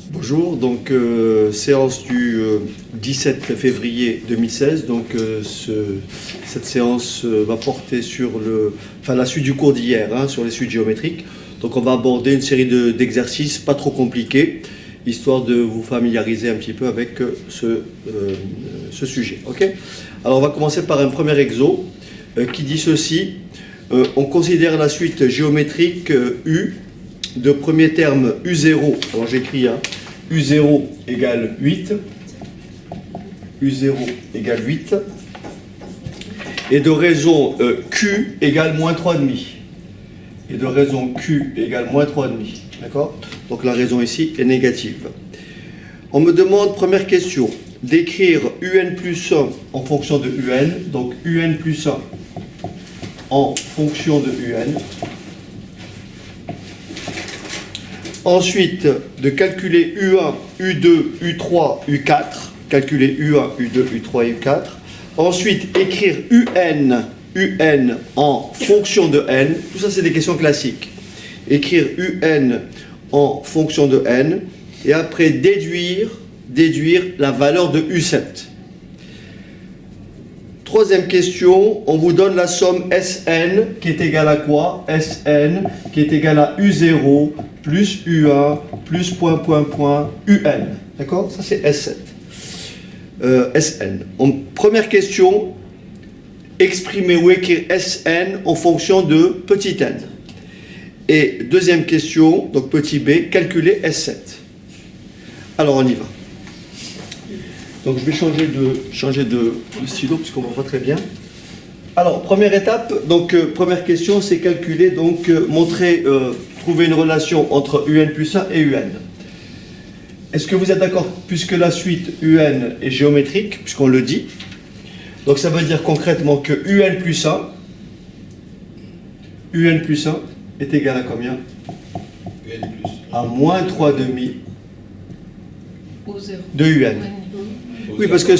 Bonjour, donc séance du 17 février 2016. Donc cette séance va porter sur la suite du cours d'hier, sur les suites géométriques. Donc on va aborder une série d'exercices pas trop compliqués, histoire de vous familiariser un petit peu avec ce sujet. Okay, alors on va commencer par un premier exo qui dit ceci. On considère la suite géométrique U de premier terme U0, alors j'écris U0 égale 8, U0 égale 8, et de raison Q égale moins 3,5, et de raison Q égale moins 3,5, d'accord? Donc la raison ici est négative. On me demande, première question, d'écrire UN plus 1 en fonction de UN, donc UN plus 1 en fonction de UN. Ensuite, de calculer U1, U2, U3, U4. Calculer U1, U2, U3 et U4. Ensuite, écrire UN en fonction de N. Tout ça, c'est des questions classiques. Écrire UN en fonction de N. Et après, déduire la valeur de U7. Troisième question, on vous donne la somme Sn qui est égale à quoi? Sn qui est égale à U0 plus U1 plus UN. D'accord? Ça c'est S7. Sn. Première question, exprimer ou écrire Sn en fonction de petit n. Et deuxième question, donc petit b, calculer S7. Alors on y va. Donc je vais changer de stylo parce qu'on ne voit pas très bien. Alors, première étape, donc première question, c'est calculer, donc trouver une relation entre UN plus 1 et UN. Est-ce que vous êtes d'accord, puisque la suite UN est géométrique, puisqu'on le dit, donc ça veut dire concrètement que UN plus 1 est égal à combien? À moins 3,5 de UN. Oui, parce que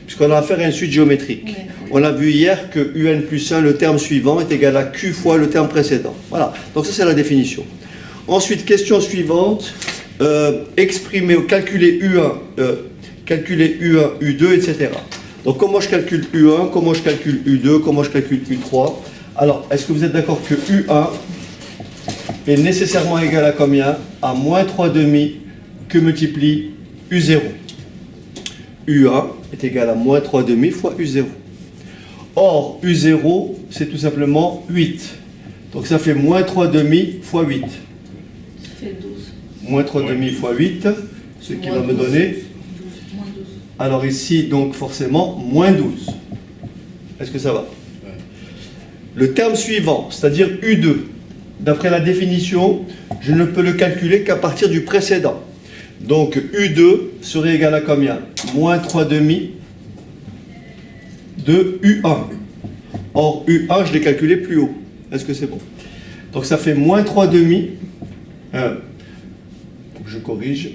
puisqu'on a affaire à une suite géométrique. On a vu hier que UN plus 1, le terme suivant, est égal à Q fois le terme précédent. Voilà, donc ça c'est la définition. Ensuite, question suivante, exprimer ou calculer U1, U2, etc. Donc comment je calcule U1, comment je calcule U2, comment je calcule U3. Alors, est-ce que vous êtes d'accord que U1 est nécessairement égal à combien? À moins 3,5 que multiplie U0. U1 est égal à moins 3,5 fois U0. Or, U0, c'est tout simplement 8. Donc ça fait moins 3,5 fois 8. Ça fait 12. Moins 3,5 fois 8, ce qui va me donner... Alors ici, donc forcément, moins 12. Est-ce que ça va? Le terme suivant, c'est-à-dire U2, d'après la définition, je ne peux le calculer qu'à partir du précédent. Donc U2 serait égal à combien? Moins 3,5 de U1. Or U1, je l'ai calculé plus haut. Est-ce que c'est bon? Donc ça fait moins 3,5. Je corrige.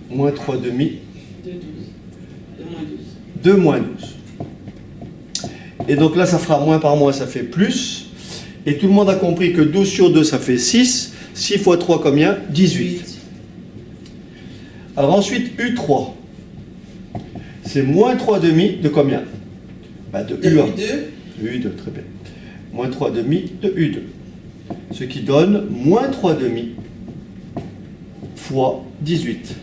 Moins 3,5 de moins 12. Et donc là, ça fera moins par moins, ça fait plus. Et tout le monde a compris que 12 sur 2, ça fait 6. 6 fois 3, combien? 18. Alors ensuite, U3, c'est moins 3,5 de combien? De U1. De U2, très bien. Moins 3,5 de U2. Ce qui donne moins 3,5 fois 18.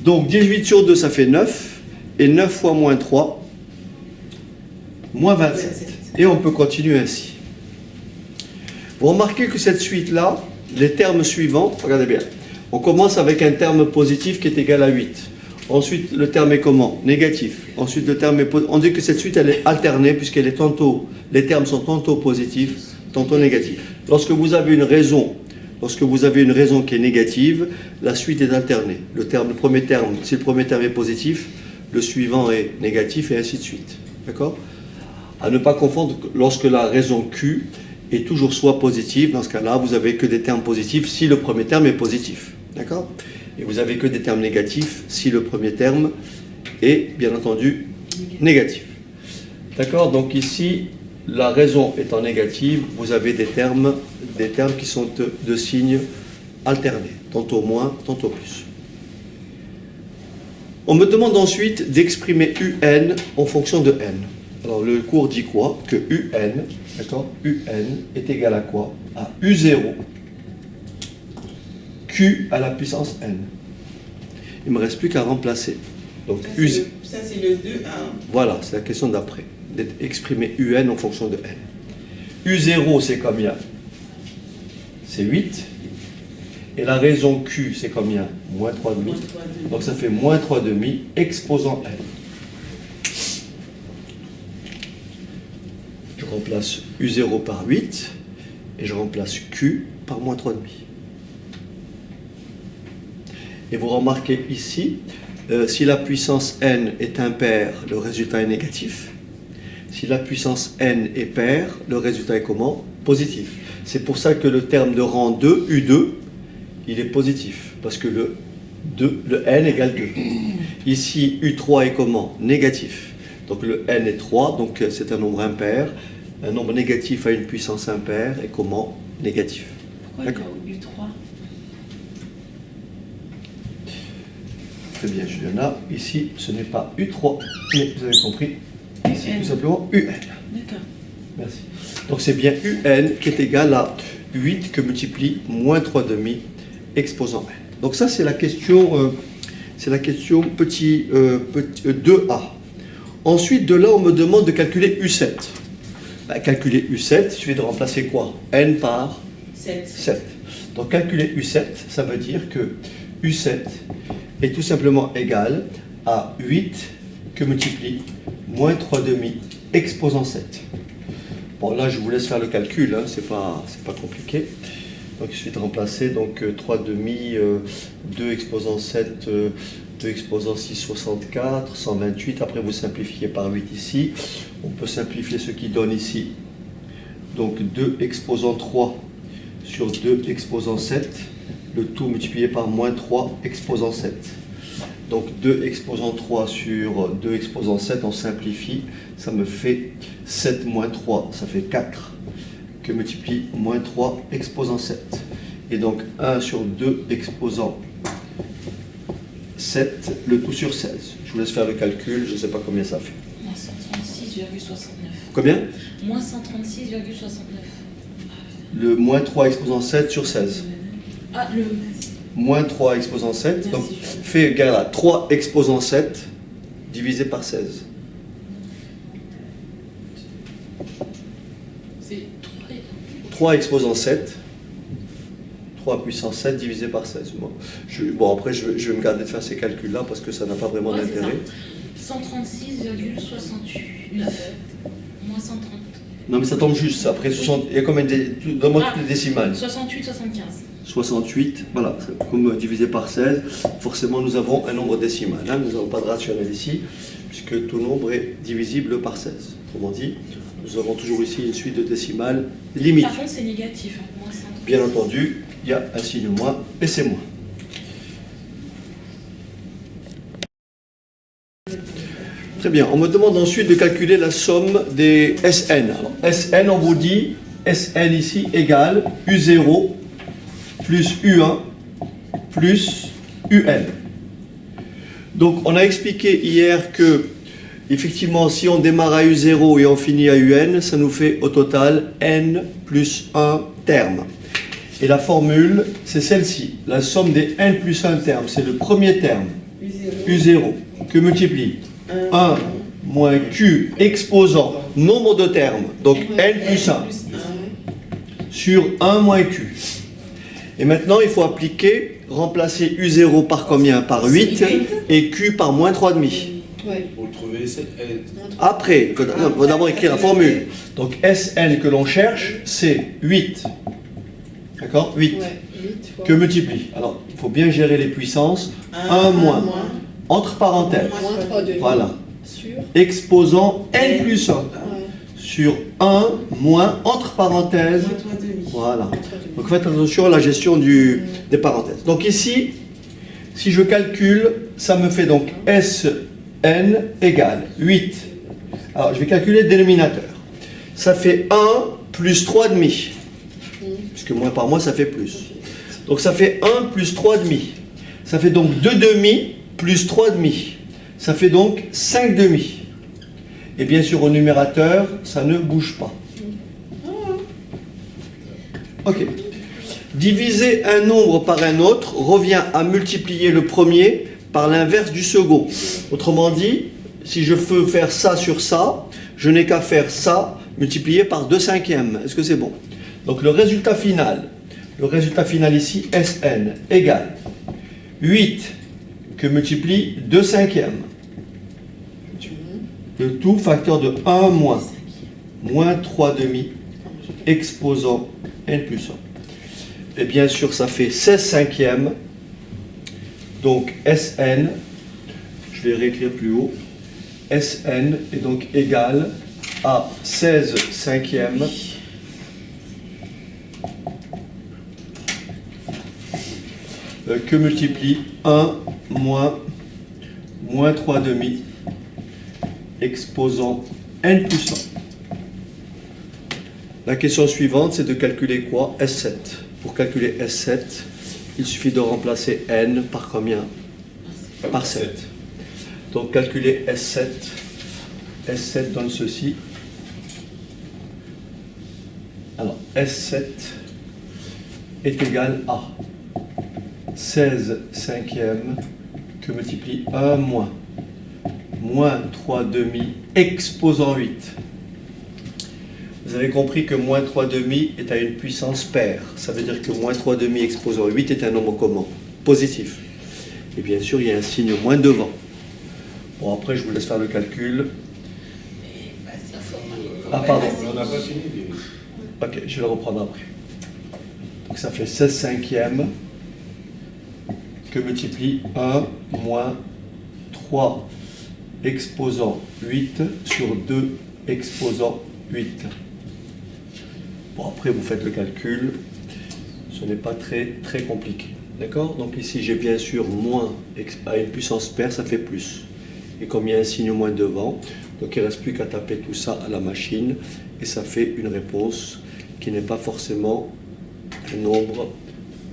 Donc 18 sur 2, ça fait 9. Et 9 fois moins 3, moins 27. Et on peut continuer ainsi. Vous remarquez que cette suite-là, les termes suivants, regardez bien. On commence avec un terme positif qui est égal à 8. Ensuite, le terme est comment? Négatif. Ensuite, le terme est positif. On dit que cette suite, elle est alternée puisqu'elle est tantôt, les termes sont tantôt positifs, tantôt négatifs. Lorsque vous avez une raison qui est négative, la suite est alternée. Le premier terme, si le premier terme est positif, le suivant est négatif et ainsi de suite. D'accord? À ne pas confondre lorsque la raison Q est toujours soit positive. Dans ce cas-là, vous n'avez que des termes positifs si le premier terme est positif. D'accord? Et vous n'avez que des termes négatifs si le premier terme est, bien entendu, négatif. D'accord? Donc ici, la raison étant négative, vous avez des termes qui sont de signe alterner, tantôt moins, tantôt plus. On me demande ensuite d'exprimer UN en fonction de n. Alors le cours dit quoi? Que UN, d'accord, UN est égal à quoi? À U0, Q à la puissance n. Il ne me reste plus qu'à remplacer. Donc ça c'est le 2, 1. Voilà, c'est la question d'après, d'exprimer UN en fonction de n. U0 c'est combien? C'est 8. Et la raison Q c'est combien? Moins 3,5. Donc ça fait moins 3,5 exposant n. Je remplace U0 par 8 et je remplace Q par moins 3,5. Et vous remarquez ici, si la puissance n est impaire, le résultat est négatif. Si la puissance n est paire, le résultat est comment? Positif. C'est pour ça que le terme de rang 2, U2, il est positif, parce que le n égale 2. Ici, U3 est comment? Négatif. Donc le n est 3, donc c'est un nombre impair. Un nombre négatif à une puissance impaire est comment? Négatif. Pourquoi il y a U3? Très bien, Juliana. Ici, ce n'est pas U3, mais vous avez compris. Ici, tout simplement UN. D'accord. Merci. Donc c'est bien UN qui est égal à 8 que multiplie moins 3,5 exposant n. Donc ça, c'est la question, petit 2A. Ensuite, de là, on me demande de calculer U7. Calculer U7, il suffit de remplacer quoi? N par 7. Donc calculer U7, ça veut dire que U7 est tout simplement égal à 8 que multiplie moins 3,5 exposant 7. Bon, là, je vous laisse faire le calcul, hein, c'est pas compliqué. Donc il suffit de remplacer donc 3,5, 2 exposant 7, 2 exposant 6, 64, 128. Après, vous simplifiez par 8 ici. On peut simplifier ce qui donne ici. Donc 2 exposant 3 sur 2 exposant 7. Le tout multiplié par moins 3 exposant 7. Donc 2 exposant 3 sur 2 exposant 7, on simplifie. Ça me fait 7 moins 3, ça fait 4. Que multiplie moins 3 exposant 7. Et donc 1 sur 2 exposant 7, le tout sur 16. Je vous laisse faire le calcul, je ne sais pas combien ça fait. Moins 136,69. Combien? Moins 136,69. Le moins 3 exposant 7 sur 16. Ah, le... Moins 3 exposant 7, donc Merci. fait égal à 3 exposant 7 divisé par 16. C'est 3 exposant 7, 3 puissance 7 divisé par 16. Bon, après, je vais me garder de faire ces calculs-là parce que ça n'a pas vraiment d'intérêt. 136,69. Moins 130. Non, mais ça tombe juste. Après, 60, il y a combien de... Donne-moi toutes les décimales. 68, 75. 68, voilà, comme divisé par 16. Forcément, nous avons un nombre décimal. Hein, nous n'avons pas de rationnel ici, puisque tout nombre est divisible par 16. Autrement dit, nous avons toujours ici une suite de décimales limite. Par contre, c'est négatif. Hein, moins 130. Bien entendu, il y a un signe moins et c'est moins. Très bien, on me demande ensuite de calculer la somme des Sn. Alors, Sn, on vous dit, Sn ici égale U0 plus U1 plus UN. Donc, on a expliqué hier que, effectivement, si on démarre à U0 et on finit à UN, ça nous fait au total N plus 1 terme. Et la formule, c'est celle-ci. La somme des N plus 1 termes, c'est le premier terme, U0, que multiplie 1 moins Q exposant nombre de termes, donc N plus 1, sur 1 moins Q. Et maintenant, il faut appliquer, remplacer U0 par combien? Par 8 et Q par moins 3,5. Pour trouver cette aide. Après, il faut d'abord écrire la formule. Donc Sn que l'on cherche, c'est 8. D'accord? 8. Que multiplie. Alors, il faut bien gérer les puissances. 1 moins. Entre parenthèses. Voilà. Exposant N plus 1. Sur 1 moins, entre parenthèses. Voilà. Donc faites attention à la gestion des parenthèses. Donc ici, si je calcule, ça me fait donc Sn égale 8. Alors je vais calculer le dénominateur. Ça fait 1 plus 3,5. Puisque moins par moins, ça fait plus. Donc ça fait 1 plus 3 demi. Ça fait donc 2 demi plus 3 demi. Ça fait donc 5 demi. Et bien sûr, au numérateur, ça ne bouge pas. Ok. Diviser un nombre par un autre revient à multiplier le premier par l'inverse du second. Autrement dit, si je veux faire ça sur ça, je n'ai qu'à faire ça multiplié par 2/5. Est-ce que c'est bon? Donc le résultat final ici, Sn, égale 8 que multiplie 2/5. Le tout facteur de 1 moins 3 demi exposant n plus 1. Et bien sûr, ça fait 16/5. Donc Sn, je vais réécrire plus haut, Sn est donc égal à 16/5 que multiplie 1 moins 3 demi exposant n plus 1. La question suivante, c'est de calculer quoi? S7. Pour calculer S7, il suffit de remplacer n par combien? Par 7. Donc calculer S7. S7 donne ceci. Alors S7 est égal à 16/5 que multiplie 1 moins 3 demi exposant 8. Vous avez compris que moins 3 demi est à une puissance paire. Ça veut dire que moins 3 demi exposant 8 est un nombre comment? Positif. Et bien sûr, il y a un signe moins devant. Bon, après, je vous laisse faire le calcul. Ah, pardon. On n'a pas fini. Ok, je vais le reprendre après. Donc ça fait 16/5 que multiplie 1 moins 3 exposant 8 sur 2 exposant 8. Bon, après, vous faites le calcul. Ce n'est pas très compliqué. D'accord? Donc ici, j'ai bien sûr moins à une puissance paire, ça fait plus. Et comme il y a un signe moins devant, donc il ne reste plus qu'à taper tout ça à la machine. Et ça fait une réponse qui n'est pas forcément un nombre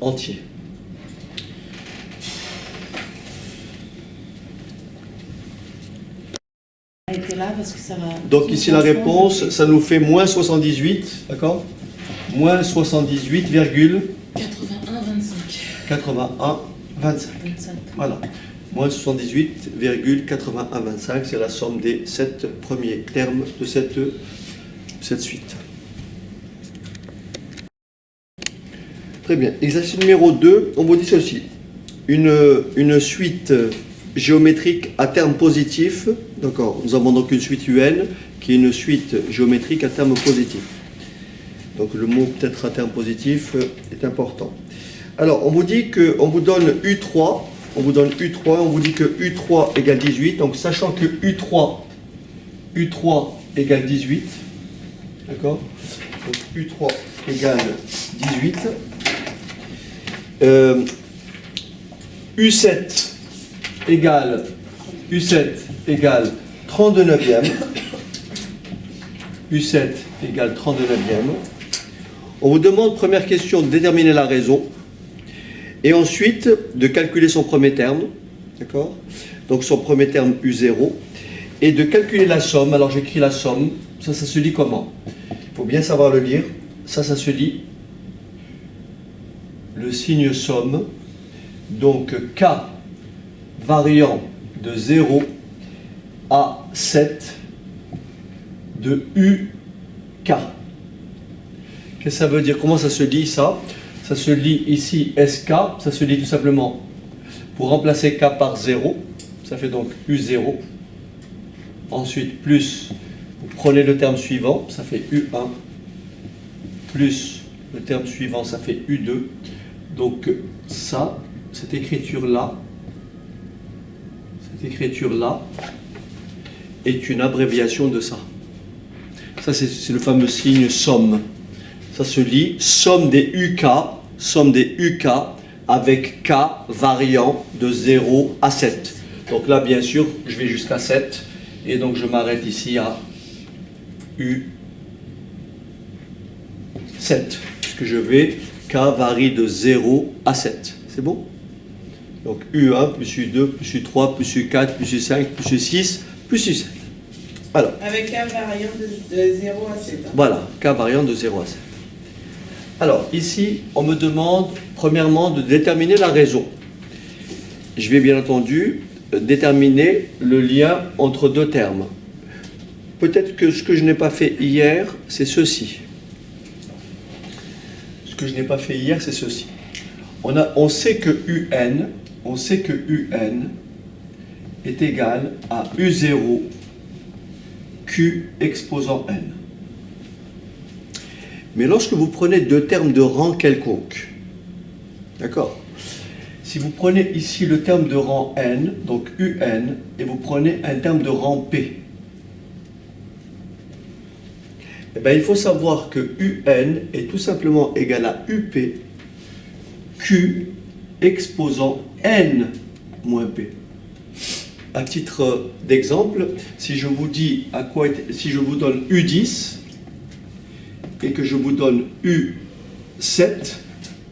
entier. Été là parce que ça va... Donc ici la réponse, ça nous fait moins 78, d'accord? Moins 78,81,25. 81,25. Voilà. Moins 78,81,25, c'est la somme des 7 premiers termes de cette suite. Très bien. Exercice numéro 2, on vous dit ceci. Une suite géométrique à terme positif. D'accord. Nous avons donc une suite UN qui est une suite géométrique à terme positif. Donc le mot peut-être à terme positif est important. Alors on vous dit que, on vous donne U3, on vous donne U3, on vous dit que U3 égale 18. Donc sachant que U3 égale 18, d'accord. Donc U3 égale 18. U7 égale 39e. U7 égale 39e. On vous demande, première question, de déterminer la raison. Et ensuite, de calculer son premier terme. D'accord? Donc son premier terme U0. Et de calculer la somme. Alors j'écris la somme. Ça se lit comment? Il faut bien savoir le lire. Ça se lit le signe somme. Donc K variant de 0 à 7 de UK. Qu'est-ce que ça veut dire? Comment ça se lit ça? Ça se lit ici SK, ça se lit tout simplement, pour remplacer K par 0, ça fait donc U0. Ensuite, plus, vous prenez le terme suivant, ça fait U1, plus le terme suivant, ça fait U2. Donc ça, cette écriture-là est une abréviation de ça. Ça, c'est le fameux signe somme. Ça se lit somme des UK avec K variant de 0 à 7. Donc là, bien sûr, je vais jusqu'à 7. Et donc, je m'arrête ici à U7. Puisque je vais K varie de 0 à 7. C'est bon? Donc U1 plus U2 plus U3 plus U4 plus U5 plus U6 plus U7. Alors, Avec un variant de 0 à 7. Hein. voilà, K variant de 0 à 7. Alors, ici, on me demande, premièrement, de déterminer la raison. Je vais bien entendu déterminer le lien entre deux termes. Peut-être que ce que je n'ai pas fait hier, c'est ceci. Ce que je n'ai pas fait hier, c'est ceci. On sait que UN est égal à U0 Q exposant N. Mais lorsque vous prenez deux termes de rang quelconque, d'accord? Si vous prenez ici le terme de rang N, donc UN, et vous prenez un terme de rang P, eh bien, il faut savoir que UN est tout simplement égal à UP, Q exposant N moins P. À titre d'exemple, si je vous dis si je vous donne U10 et que je vous donne U7,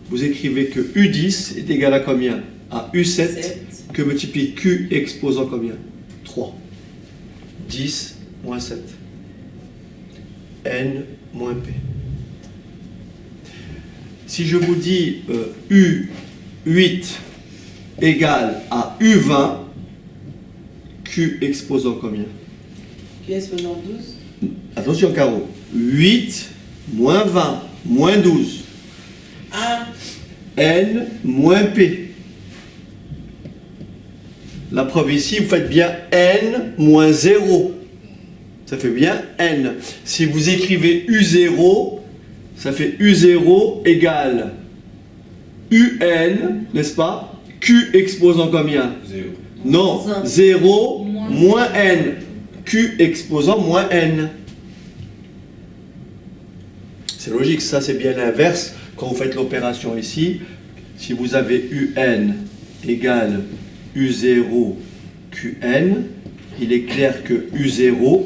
vous écrivez que U10 est égal à combien? À U7 que multiplie Q exposant combien? 3. 10 moins 7. N moins P. Si je vous dis U8 égale à U20, Q exposant combien? Q exposant 12. Attention, Caro. 8 moins 20 moins 12. 1. N moins P. La preuve ici, vous faites bien N moins 0. Ça fait bien N. Si vous écrivez U0, ça fait U0 égale UN, n'est-ce pas? Q exposant combien? 0. Non, Un. 0 Moins. moins N. Q exposant moins N. C'est logique, ça c'est bien l'inverse. Quand vous faites l'opération ici, si vous avez UN égale U0 QN, il est clair que U0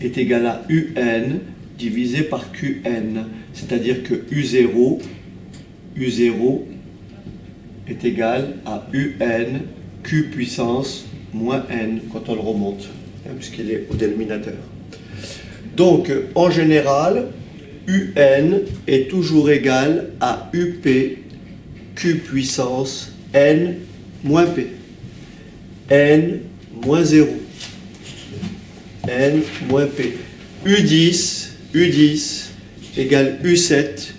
est égal à UN divisé par QN. C'est-à-dire que U0 est égal à UN Q puissance moins N quand on le remonte, puisqu'il est au dénominateur. Donc, en général, UN est toujours égal à UP Q puissance N moins P. N moins 0. N moins P. U10 égale U7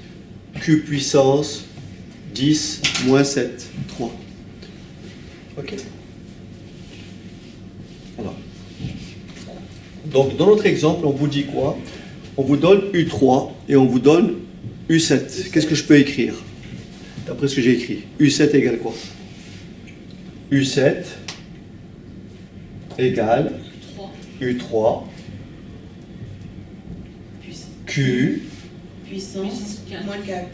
Q puissance 10 moins 7, 3. Ok. Alors. Donc, dans notre exemple, on vous dit quoi? On vous donne U3 et on vous donne U7. Qu'est-ce que je peux écrire? D'après ce que j'ai écrit. U7 égale quoi? U7 égale 3. U3 Q Puissance Quatre. moins 4.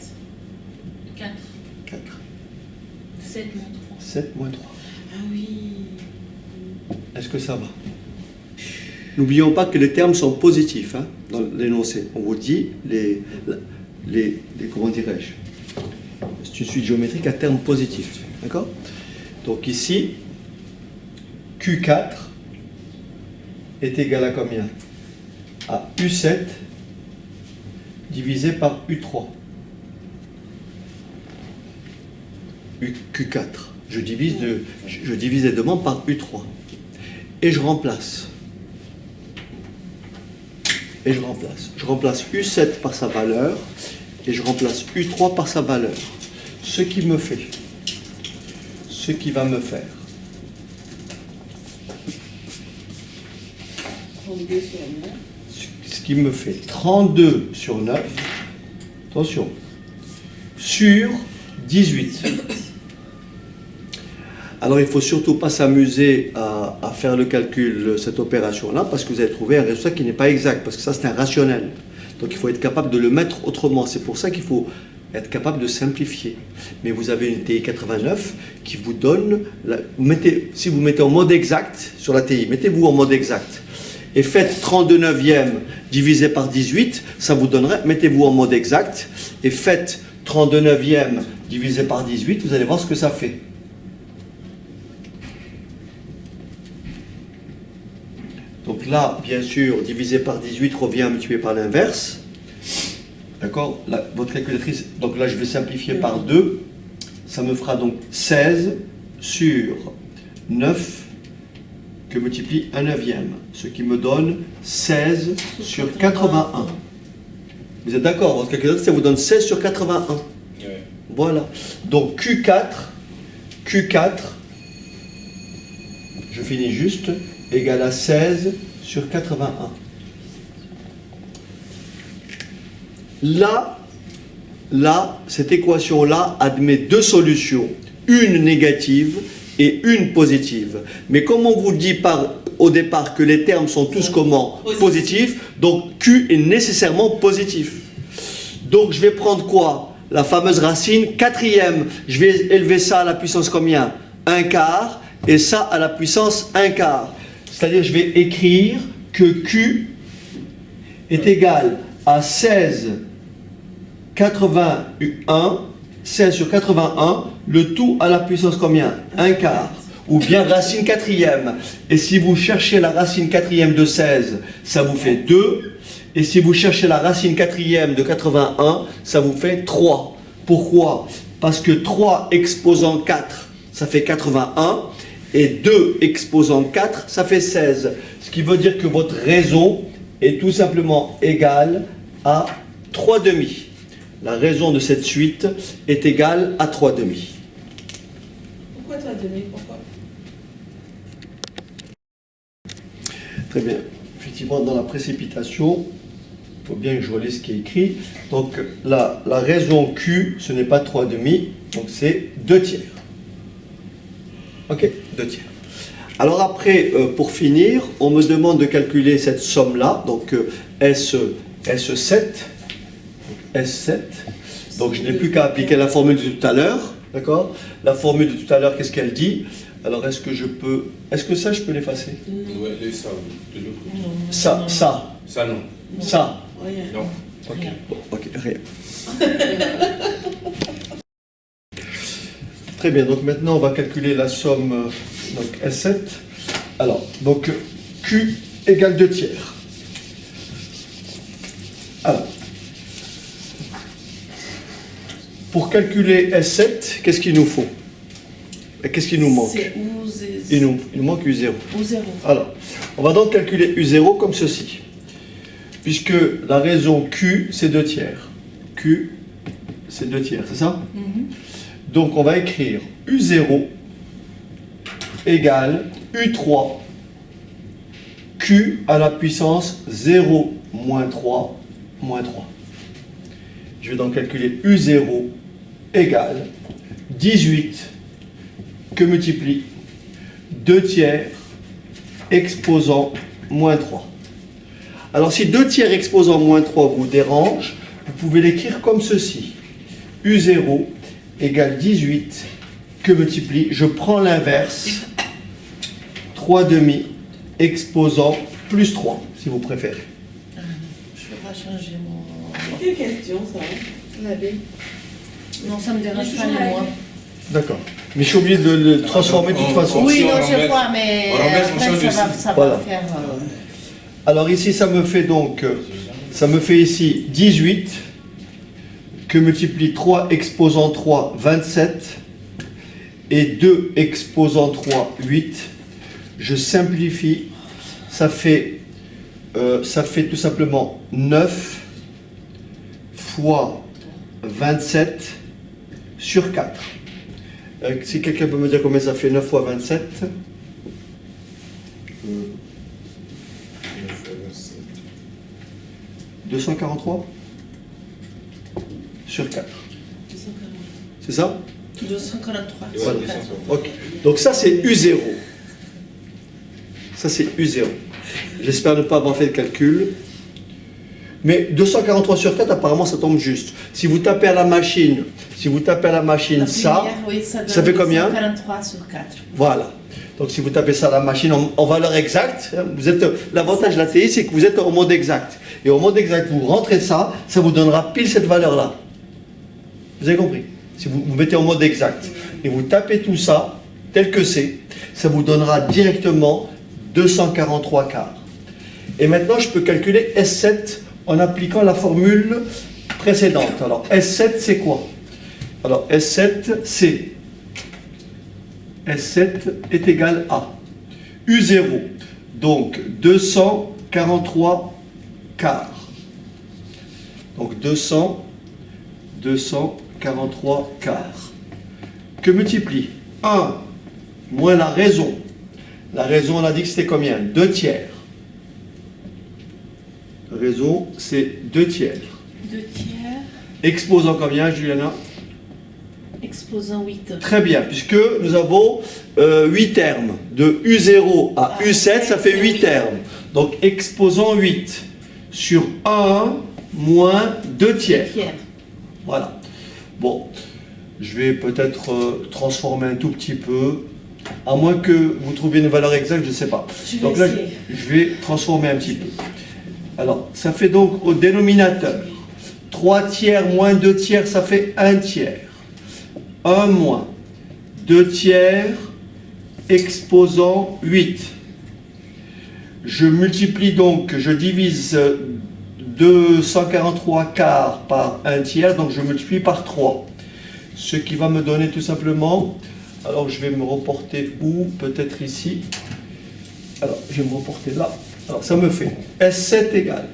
4. 4. 7 moins 3. 7 moins 3. Ah oui. Est-ce que ça va? N'oublions pas que les termes sont positifs hein, dans l'énoncé. On vous dit comment dirais-je? C'est une suite géométrique à termes positifs. D'accord? Donc ici, Q4 est égal à combien? À U7 divisé par U3. Q4. Je divise les demandes par U3. Et je remplace. Je remplace U7 par sa valeur et je remplace U3 par sa valeur. Ce qui va me faire 32 sur 9. ce qui me fait 32 sur 9, attention, sur 18. Alors il ne faut surtout pas s'amuser à faire le calcul, cette opération-là, parce que vous allez trouver un résultat qui n'est pas exact, parce que ça c'est un rationnel. Donc il faut être capable de le mettre autrement. C'est pour ça qu'il faut être capable de simplifier. Mais vous avez une TI 89 qui vous donne, si vous mettez en mode exact sur la TI, mettez-vous en mode exact, et faites 32 neuvièmes divisé par 18, ça vous donnerait, mettez-vous en mode exact, et faites 32 neuvièmes divisé par 18, vous allez voir ce que ça fait. Donc là, bien sûr, divisé par 18 revient à multiplier par l'inverse. D'accord? Votre calculatrice, donc là je vais simplifier par 2. Ça me fera donc 16 sur 9 que multiplie 1 neuvième. Ce qui me donne 16 sur 81. Vous êtes d'accord? Votre calculatrice, ça vous donne 16 sur 81. Ouais. Voilà. Donc Q4, je finis juste, égale à 16 sur 81. Là, cette équation-là admet deux solutions, une négative et une positive. Mais comme on vous dit au départ que les termes sont tous comment? Positifs, donc Q est nécessairement positif. Donc je vais prendre quoi? La fameuse racine quatrième. Je vais élever ça à la puissance combien? 1 quart, et ça à la puissance 1 quart. C'est-à-dire je vais écrire que Q est égal à 16 sur 81, le tout à la puissance combien? 1 quart. Ou bien racine quatrième. Et si vous cherchez la racine quatrième de 16, ça vous fait 2. Et si vous cherchez la racine quatrième de 81, ça vous fait 3. Pourquoi? Parce que 3 exposant 4, ça fait 81. Et 2 exposant 4, ça fait 16. Ce qui veut dire que votre raison est tout simplement égale à 3 demi. La raison de cette suite est égale à 3 demi. Pourquoi tu as donné? Pourquoi? Très bien. Effectivement, dans la précipitation, il faut bien que je relise ce qui est écrit. Donc, la raison Q, ce n'est pas 3 demi, donc c'est 2 tiers. Ok, 2 tiers. Alors après, pour finir, on me demande de calculer cette somme-là, donc S7. S7. Donc je n'ai plus qu'à appliquer la formule de tout à l'heure. D'accord? La formule de tout à l'heure, qu'est-ce qu'elle dit? Alors est-ce que je peux... Est-ce que ça, je peux l'effacer? Ouais, les ça, de l'autre côté. Ça. Ça, non. Ça. Rien. Non. Ok, bon, ok, rien. Très bien, donc maintenant on va calculer la somme donc S7. Alors, donc Q égale 2 tiers. Alors, pour calculer S7, qu'est-ce qu'il nous faut? Qu'est-ce qu'il nous manque? C'est où? Il nous manque U0. Ou 0. Alors, on va donc calculer U0 comme ceci. Puisque la raison Q, c'est 2 tiers. Q, c'est 2 tiers, c'est ça? Donc, on va écrire U0 égale U3 Q à la puissance 0 moins 3 moins 3. Je vais donc calculer U0 égale 18 que multiplie 2 tiers exposant moins 3. Alors si 2 tiers exposant moins 3 vous dérange, vous pouvez l'écrire comme ceci. U0 égale 18 que multiplie, je prends l'inverse, 3 demi exposant plus 3, si vous préférez. Je vais pas changer mon... Quelle question ça? La B. Non, ça me dérange pas, les moi. D'accord. Mais je suis obligé de le transformer de toute façon. Oui, Si on non, je renverse- vois, mais on renverse, on après, change ça aussi. va Voilà. faire... Alors ici, ça me fait ici 18 que multiplie 3 exposant 3, 27, et 2 exposant 3, 8. Je simplifie, ça fait tout simplement 9 fois 27 sur 4. Si quelqu'un peut me dire combien ça fait 9 fois 27? 243 sur 4. 240. C'est ça? 243. Voilà. Ok. Donc ça c'est U0. Ça c'est U0. J'espère ne pas avoir fait le calcul. Mais 243 sur 4, apparemment, ça tombe juste. Si vous tapez à la machine, ça, oui, ça fait combien? 243 sur 4. Voilà. Donc si vous tapez ça à la machine en valeur exacte, l'avantage de la TI, c'est que vous êtes au mode exact. Et au mode exact, vous rentrez ça, ça vous donnera pile cette valeur-là. Vous avez compris? Si vous mettez en mode exact et vous tapez tout ça, tel que c'est, ça vous donnera directement 243 quarts. Et maintenant, je peux calculer S7 en appliquant la formule précédente. Alors, S7, c'est quoi? Alors, S7, c'est S7 est égal à U0, donc 243 quarts. Donc, 243 quarts. Que multiplie 1 moins la raison. La raison, on a dit que c'était combien? 2 tiers. Raison, c'est 2 tiers. 2 tiers. Exposant combien, Juliana? Exposant 8. Très bien, puisque nous avons 8 termes. De U0 à U7, ça fait 8 termes. Donc, exposant 8 sur 1 moins 2 tiers. Voilà. Bon, je vais peut-être transformer un tout petit peu, à moins que vous trouviez une valeur exacte, je ne sais pas. Donc là, je vais transformer un petit peu. Alors, ça fait donc au dénominateur, 3 tiers moins 2 tiers, ça fait 1 tiers. 1 moins 2 tiers exposant 8. Je multiplie donc, je divise 243 quarts par 1 tiers, donc je multiplie par 3. Ce qui va me donner tout simplement, alors je vais me reporter où? Peut-être ici. Alors, je vais me reporter là. Alors, ça me fait S7 égale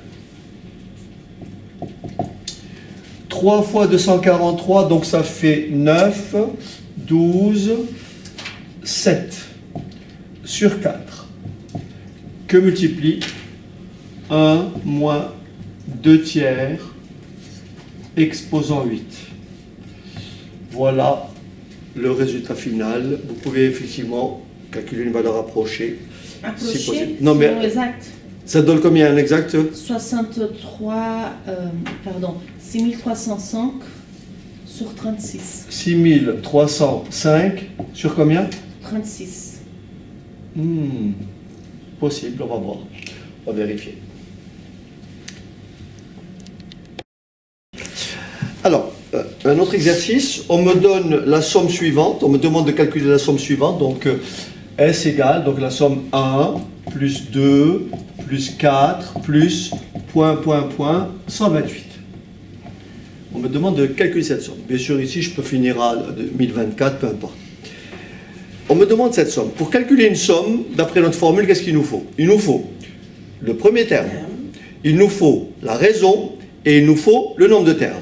3 fois 243, donc ça fait 9, 12, 7 sur 4. Que multiplie 1 moins 2 tiers exposant 8. Voilà le résultat final. Vous pouvez effectivement calculer une valeur approchée. Si possible. Non, mais exact. Ça donne combien un exact? 6305 sur 36. 6305 sur combien? 36. Possible, on va voir. On va vérifier. Alors, un autre exercice, on me donne la somme suivante, on me demande de calculer la somme suivante, donc S égale, donc la somme 1, plus 2, plus 4, plus, point, 128. On me demande de calculer cette somme. Bien sûr, ici, je peux finir à 2024, peu importe. On me demande cette somme. Pour calculer une somme, d'après notre formule, qu'est-ce qu'il nous faut? Il nous faut le premier terme, il nous faut la raison, et il nous faut le nombre de termes.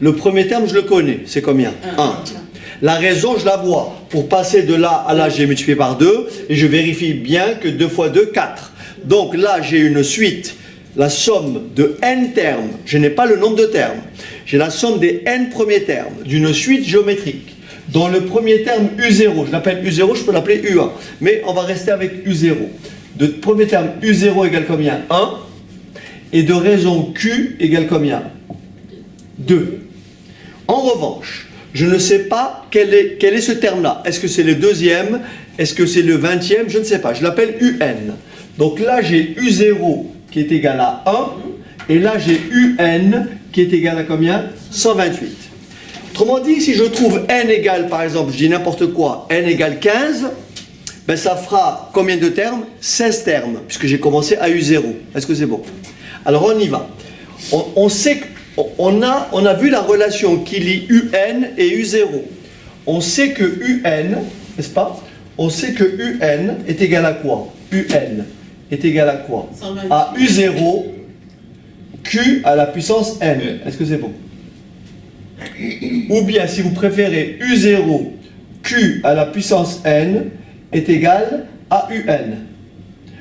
Le premier terme, je le connais, c'est combien? 1. La raison, je la vois. Pour passer de là à là, j'ai multiplié par 2, et je vérifie bien que 2 fois 2, 4. Donc là, j'ai une suite, la somme de n termes, je n'ai pas le nombre de termes, j'ai la somme des n premiers termes d'une suite géométrique, dont le premier terme U0, je l'appelle U0, je peux l'appeler U1, mais on va rester avec U0. De premier terme U0 égale combien? 1, et de raison Q égale combien? 2. En revanche, je ne sais pas quel est ce terme-là. Est-ce que c'est le deuxième? Est-ce que c'est le 20e? Je ne sais pas. Je l'appelle UN. Donc là, j'ai U0 qui est égal à 1. Et là, j'ai UN qui est égal à combien? 128. Autrement dit, si je trouve N égale, par exemple, je dis n'importe quoi, N égale 15, ben ça fera combien de termes? 16 termes, puisque j'ai commencé à U0. Est-ce que c'est bon? Alors, on y va. On sait que on a vu la relation qui lie UN et U0. On sait que UN, n'est-ce pas? On sait que UN est égal à quoi? UN est égal à quoi? À U0, Q à la puissance N. Est-ce que c'est bon? Ou bien, si vous préférez, U0, Q à la puissance N est égal à UN.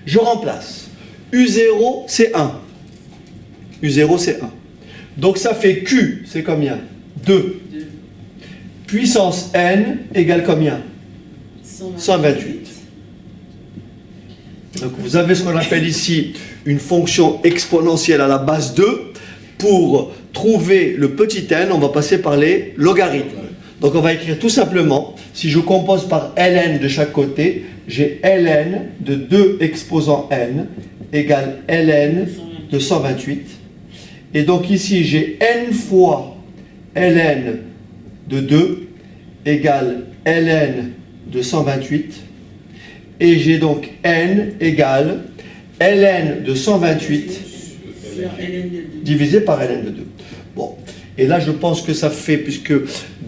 Je remplace. U0, c'est 1. U0, c'est 1. Donc ça fait Q, c'est combien? 2. Puissance N égale combien? 128. Donc vous avez ce qu'on appelle ici une fonction exponentielle à la base 2. pour trouver le petit n, on va passer par les logarithmes. Donc on va écrire tout simplement, si je compose par ln de chaque côté, j'ai ln de 2 exposant n égale ln de 128. Et donc ici, j'ai n fois ln de 2 égale ln de 128. Et j'ai donc n égale ln de 128 divisé par ln de 2. Bon, et là je pense que ça fait, puisque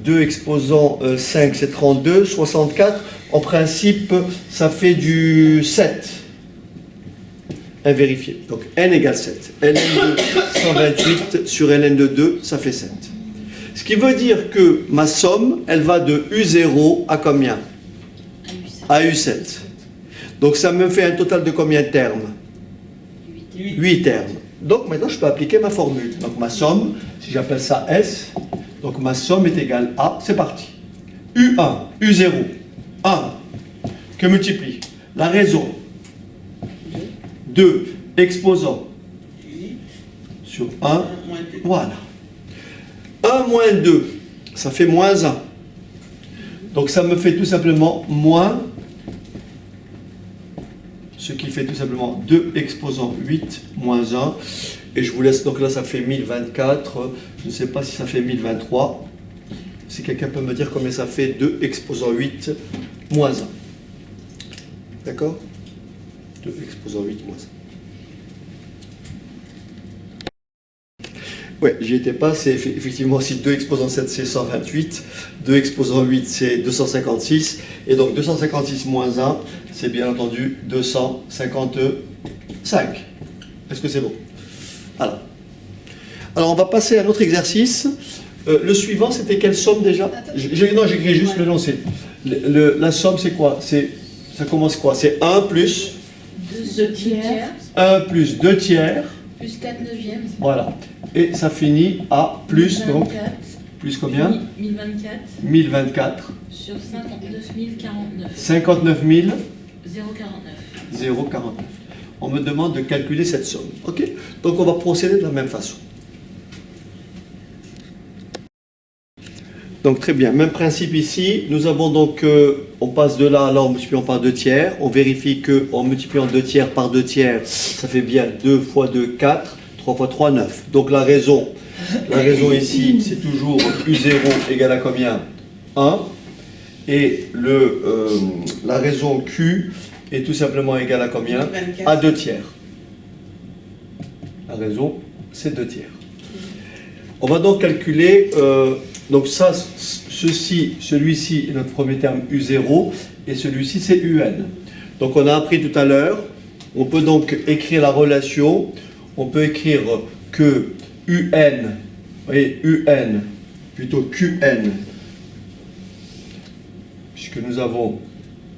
2 exposant 5 c'est 32, 64, en principe ça fait du 7. À vérifier. Donc n égale 7. ln de 128 sur ln de 2, ça fait 7. Ce qui veut dire que ma somme, elle va de U0 à combien? À U7. Donc ça me fait un total de combien de termes? 8 termes. Donc maintenant je peux appliquer ma formule. Donc ma somme, si j'appelle ça S, donc ma somme est égale à, c'est parti. U1, U0, 1, que multiplie la raison 2 exposant sur 1, voilà. 1 moins 2, ça fait moins 1. Donc ça me fait tout simplement moins, ce qui fait tout simplement 2 exposant 8 moins 1. Et je vous laisse, donc là ça fait 1024, je ne sais pas si ça fait 1023. Si quelqu'un peut me dire combien ça fait 2 exposant 8 moins 1. D'accord? 2 exposant 8 moins 1. Ouais, j'y étais pas, c'est effectivement si 2 exposant 7 c'est 128, 2 exposant 8 c'est 256, et donc 256 moins 1, c'est bien entendu 255. Est-ce que c'est bon? Alors, on va passer à un autre exercice. Le suivant, c'était quelle somme déjà? Non, j'écris juste le nom. La somme, c'est quoi? Ça commence quoi? C'est 1 plus 2 tiers. 1 plus 2 tiers. Plus 4 neuvièmes. Voilà. Et ça finit à plus, 1024, donc, plus combien? 1024 1024. sur 59 049. 59 049. 049. On me demande de calculer cette somme. Ok? Donc on va procéder de la même façon. Donc très bien, même principe ici. Nous avons donc, on passe de là à là en multipliant par 2 tiers. On vérifie qu'en multipliant 2 tiers par 2 tiers, ça fait bien 2 fois 2, 4. 3 fois 3, 9. Donc la raison ici, c'est toujours U0 égale à combien? 1. Et la raison Q est tout simplement égale à combien? 24. À 2 tiers. La raison, c'est 2 tiers. On va donc calculer, donc ça, celui-ci est notre premier terme U0, et celui-ci c'est UN. Donc on a appris tout à l'heure, on peut donc écrire la relation. On peut écrire que UN, vous voyez, UN, plutôt QN, puisque nous avons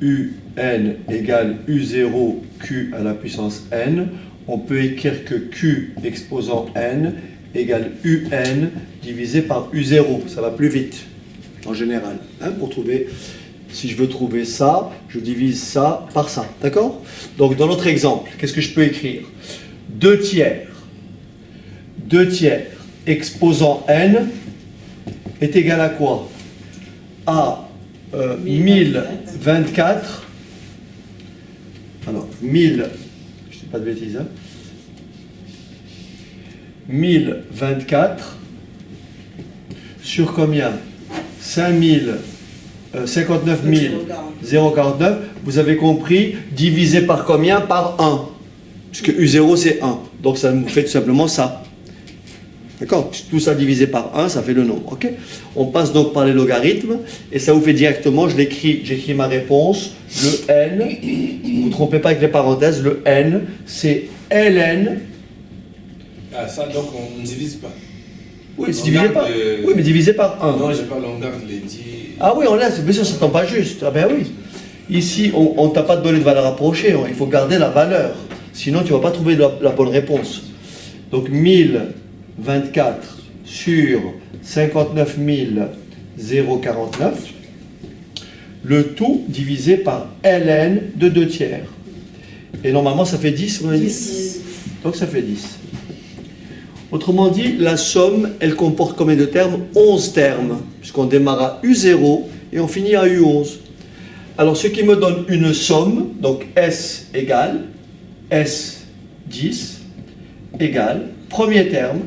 UN égale U0 Q à la puissance N, on peut écrire que Q exposant N égale UN divisé par U0. Ça va plus vite, en général, hein, pour trouver. Si je veux trouver ça, je divise ça par ça, d'accord? Donc dans notre exemple, qu'est-ce que je peux écrire? 2 tiers exposant n est égal à quoi? À 1024. Alors, 1000, je ne dis pas de bêtises, hein, 1024 sur combien? 59 049, vous avez compris, divisé par combien? Par 1. Puisque U0 c'est 1. Donc ça nous fait tout simplement ça. D'accord? Tout ça divisé par 1, ça fait le nombre. Ok? On passe donc par les logarithmes, et ça vous fait directement, j'écris ma réponse, le n, vous ne vous trompez pas avec les parenthèses, le n, c'est ln. Ah, ça, donc on ne divise pas. Oui, c'est divisé par, oui, mais divisé par 1. Non, je parle, on garde les 10. Ah oui, on laisse, bien sûr, ça ne tombe pas juste. Ah ben oui. Ici, on ne t'a pas donné de valeur approchée, il faut garder la valeur. Sinon, tu ne vas pas trouver la bonne réponse. Donc, 1024 sur 59 049, le tout divisé par ln de 2 tiers. Et normalement, ça fait 10, on a dit. 10. Donc, ça fait 10. Autrement dit, la somme, elle comporte combien de termes? 11 termes, puisqu'on démarre à U0 et on finit à U11. Alors, ce qui me donne une somme, donc S égale S10 égale, premier terme,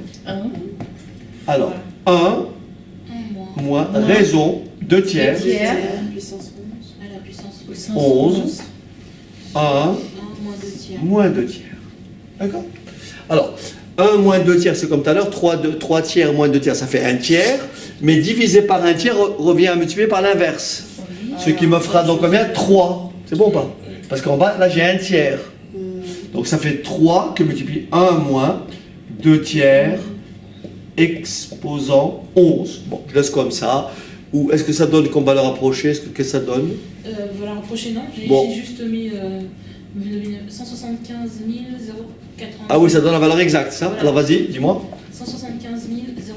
alors 1 1 moins moins raison 2 tiers, Puissance 11. à la puissance 11, 1 1 moins 2 tiers. moins 2 tiers. D'accord? Alors, 1 moins 2 tiers, c'est comme tout à l'heure, 3 tiers moins 2 tiers, ça fait 1 tiers, mais divisé par 1 tiers revient à multiplier par l'inverse. Ce qui me fera donc combien? 3. C'est bon ou pas? Parce qu'en bas, là, j'ai 1 tiers. Donc ça fait 3 que multiplie 1 moins 2 tiers exposant 11. Bon, je laisse comme ça. Ou est-ce que ça donne qu'on va le rapprocher? Qu'est-ce que ça donne? Voilà, rapprocher, non. J'ai Bon. juste mis 175 090. Ah oui, ça donne la valeur exacte, ça. Voilà. Alors vas-y, dis-moi. 175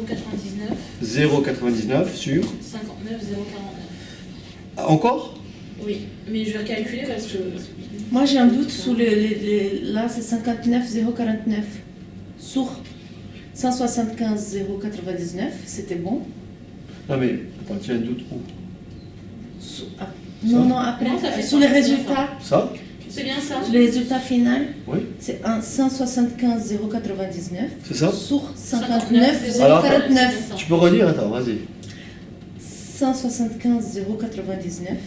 099 0,99 sur... 59 049. Encore? Oui, mais je vais calculer parce que... Moi, j'ai un doute sur là, c'est 59 049. Sur 175 099, c'était bon. Non mais, attends, tu as un doute où? Non, après, Non, ça fait sur les 100%. résultats. Ça? C'est bien ça? Sur les résultats finaux, Oui. c'est un 175 099 C'est ça? sur 59 Alors, 049. Tu peux redire? Attends, vas-y. 175 099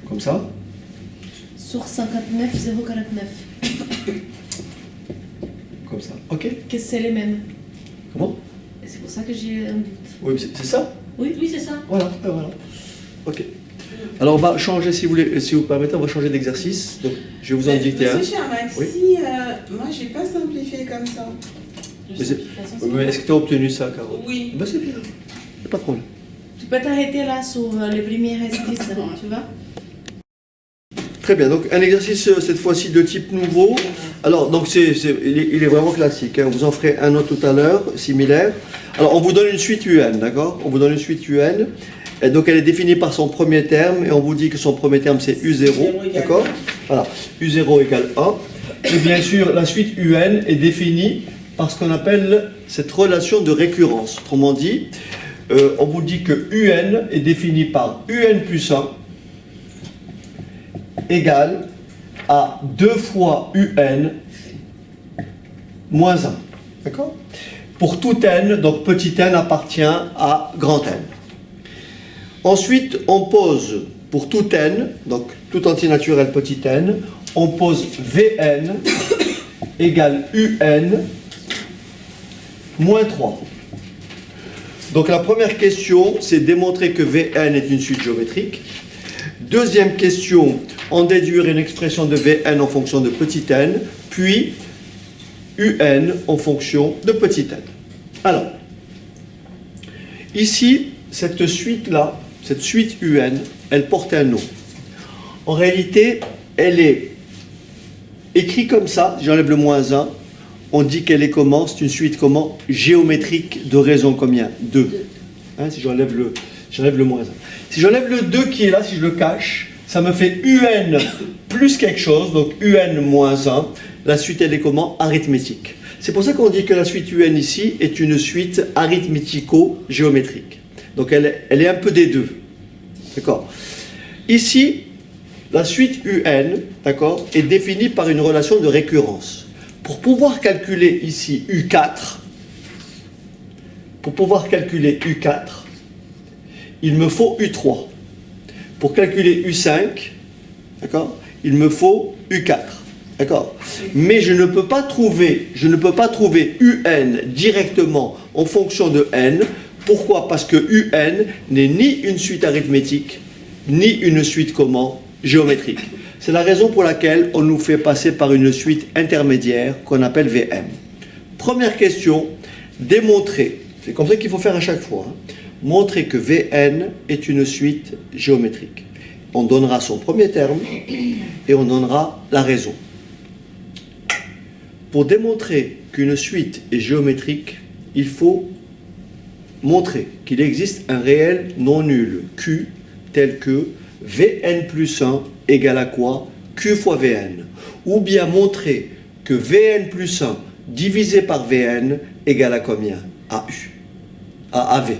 Comme ça? sur 59 049. Comme ça. Ok. Que c'est les mêmes. Comment? Et c'est pour ça que j'ai un doute. Oui, c'est ça? Oui, c'est ça. Voilà, voilà. Ok. Alors on va changer, si vous voulez, si vous permettez, on va changer d'exercice. Donc je vais vous en dicter un. Monsieur Charmaxi, Oui. moi j'ai pas simplifié comme ça. Mais c'est- Mais est-ce que tu as obtenu ça, Caro? Oui. Ben c'est bien. Pas de problème. Tu peux t'arrêter là sur les premiers exercices, tu vois? Très bien, donc un exercice cette fois-ci de type nouveau. Alors, donc il est vraiment classique, hein. Vous en ferez un autre tout à l'heure, similaire. Alors, on vous donne une suite UN, d'accord? On vous donne une suite UN. Et donc, elle est définie par son premier terme, et on vous dit que son premier terme, c'est U0, d'accord? Voilà, U0 égale 1. Et bien sûr, la suite UN est définie par ce qu'on appelle cette relation de récurrence. Autrement dit, on vous dit que UN est défini par UN plus 1 égale à 2 fois UN moins 1. D'accord? Pour tout n, donc petit n appartient à grand N. Ensuite, on pose pour tout n, donc tout entier naturel petit n, on pose Vn égale Un moins 3. Donc la première question, c'est démontrer que Vn est une suite géométrique. Deuxième question, en déduire une expression de Vn en fonction de petit n, puis Un en fonction de petit n. Alors, ici, cette suite-là, cette suite UN, elle porte un nom. En réalité, elle est écrite comme ça, j'enlève le moins 1, on dit qu'elle est comment? C'est une suite comment? Géométrique de raison combien? 2. Hein, si j'enlève le moins 1. Si j'enlève le 2 qui est là, si je le cache, ça me fait UN plus quelque chose, donc UN moins 1. La suite, elle est comment? Arithmétique. C'est pour ça qu'on dit que la suite UN ici est une suite arithmético-géométrique. Donc elle est un peu des deux. D'accord? Ici, la suite UN, d'accord, est définie par une relation de récurrence. Pour pouvoir calculer ici U4, il me faut U3. Pour calculer U5, d'accord, il me faut U4. D'accord? Mais je ne peux pas trouver UN directement en fonction de n. Pourquoi? Parce que UN n'est ni une suite arithmétique, ni une suite comment? Géométrique. C'est la raison pour laquelle on nous fait passer par une suite intermédiaire qu'on appelle VM. Première question, démontrer. C'est comme ça qu'il faut faire à chaque fois. Hein. Montrer que Vn est une suite géométrique. On donnera son premier terme et on donnera la raison. Pour démontrer qu'une suite est géométrique, il faut montrer qu'il existe un réel non nul, Q, tel que Vn plus 1 égale à quoi? Q fois Vn. Ou bien montrer que Vn plus 1 divisé par Vn égale à combien? AU. AV.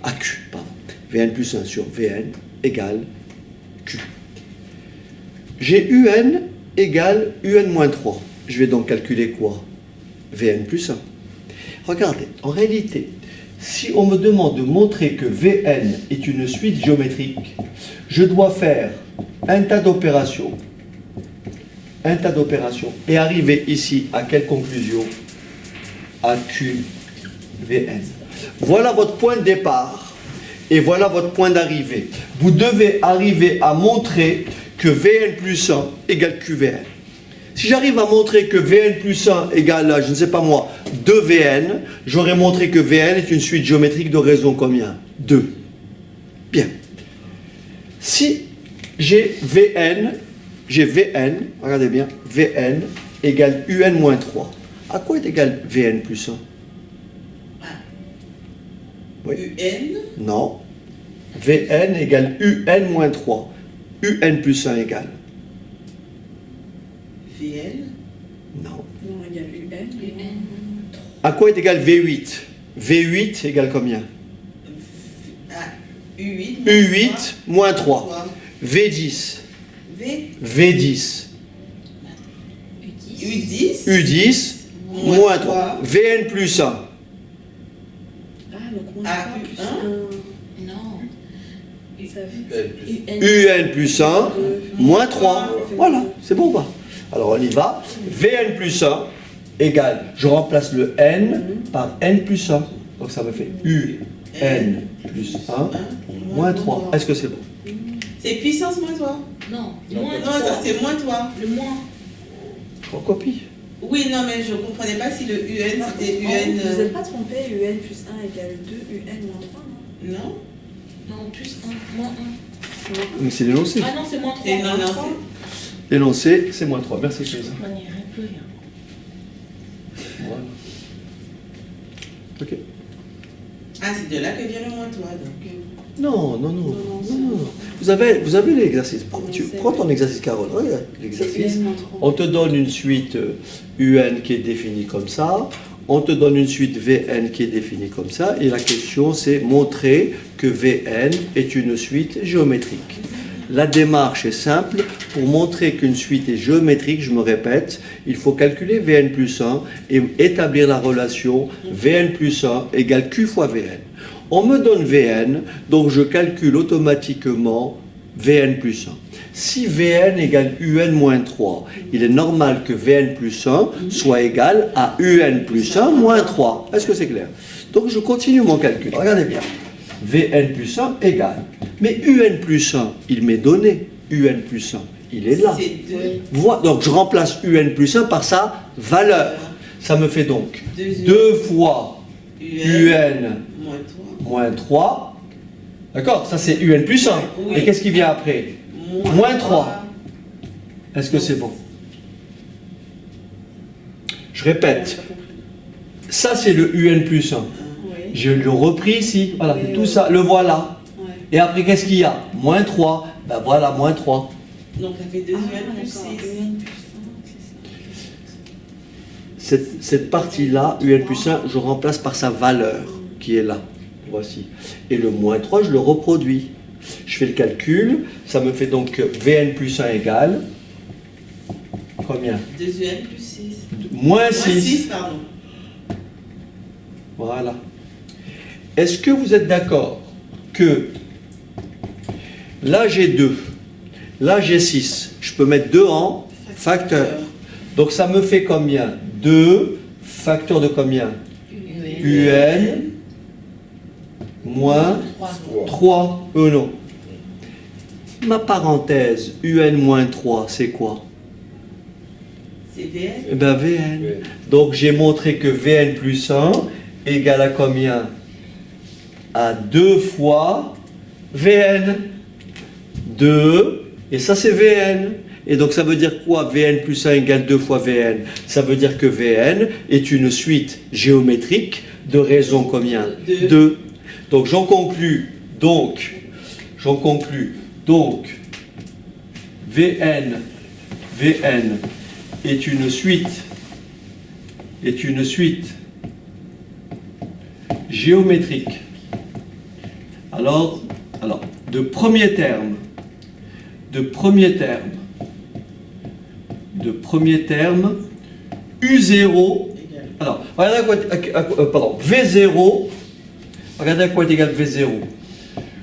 AQ, pardon. Vn plus 1 sur Vn égale Q. J'ai UN égale UN moins 3. Je vais donc calculer quoi? Vn plus 1. Regardez, en réalité, si on me demande de montrer que Vn est une suite géométrique, je dois faire un tas d'opérations, et arriver ici à quelle conclusion? À QVn. Voilà votre point de départ et voilà votre point d'arrivée. Vous devez arriver à montrer que Vn plus 1 égale QVn. Si j'arrive à montrer que Vn plus 1 égale, je ne sais pas moi, 2Vn, j'aurais montré que Vn est une suite géométrique de raison combien? 2. Bien. Si j'ai Vn, regardez bien, Vn égale Un moins 3. À quoi est égal Vn plus 1? Oui. UN. Non. Vn égale Un moins 3. Un plus 1 égale. VN. Non. Non, il y a UN. À quoi est égal V8? V8 égale combien? U8. U8 moins 3. V10. V. V10. U10. U10 moins 3. Vn plus 1. Ah, donc moins Ah, 3 plus U1. 1. Non. Ça Un plus 1 moins 3. Voilà, c'est bon ou pas? Alors on y va. Vn plus 1 égale, je remplace le n par n plus 1. Donc ça me fait Un plus 1 moins 3. Est-ce que c'est bon? C'est puissance moins toi. Non. Non, Moins Non, 3. ça c'est moins toi. Le moins. Je recopie. Oui, non, mais je comprenais pas si le UN c'était Vous UN. n'êtes pas trompé, UN plus 1 égale 2, UN moins 3, non? Non. Non, plus 1. Moins 1. Mais c'est l'énoncé. Ah non, c'est moins 3. C'est non, non, L'énoncé, c'est moins 3. Merci, Chris. On n'y arrive plus. Voilà. Ok. Ah, c'est de là que vient le moins toi. Donc. Non, non, non. Non, non, non. Vous avez l'exercice. Prends ton exercice, Carole. Regarde C'est l'exercice. UN moins 3. On te donne une suite UN qui est définie comme ça. On te donne une suite Vn qui est définie comme ça. Et la question, c'est montrer que Vn est une suite géométrique. La démarche est simple. Pour montrer qu'une suite est géométrique, je me répète, il faut calculer Vn plus 1 et établir la relation Vn plus 1 égale Q fois Vn. On me donne Vn, donc je calcule automatiquement Vn plus 1. Si Vn égale Un moins 3, il est normal que Vn plus 1 soit égal à Un plus 1 moins 3. Est-ce que c'est clair? Donc je continue mon calcul. Regardez bien. Vn plus 1 égale. Mais Un plus 1, il m'est donné. Un plus 1, il est là. C'est 2. Voilà. Donc je remplace Un plus 1 par sa valeur. Ça me fait donc 2 2 fois Un moins 3. moins 3. D'accord? Ça c'est Un plus 1. Oui. Et qu'est-ce qui vient après? Moins 3. Est-ce que c'est bon? Je répète. Ça c'est le Un plus 1. Oui. Je le repris ici. Voilà, Et tout ça, le voilà. Ouais. Et après, qu'est-ce qu'il y a? Moins 3. Ben voilà, moins 3. Donc ça fait 2 UN plus 6. UN plus 1, c'est ça. Cette partie-là, Un plus 1, je remplace par sa valeur qui est là. Voici. Et le moins 3, je le reproduis. Je fais le calcul. Ça me fait donc Vn plus 1 égale combien? 2 UN plus 6. Moins 6. Pardon. Voilà. Est-ce que vous êtes d'accord que là j'ai 2, là j'ai 6, je peux mettre 2 en facteur. Donc ça me fait combien? 2 facteur de combien? Un moins 3. Non. Ma parenthèse, Un moins 3, c'est quoi? C'est VN. Eh bien Vn. Donc j'ai montré que Vn plus 1 égale à combien? À 2 fois Vn. 2, et ça c'est Vn. Et donc ça veut dire quoi? Vn plus 1 égale 2 fois Vn. Ça veut dire que Vn est une suite géométrique de raison combien? 2. Donc j'en conclus, donc, Vn est une suite est une suite géométrique, alors de premier terme, U0, alors, regardez V0, regardez à quoi est égal V0.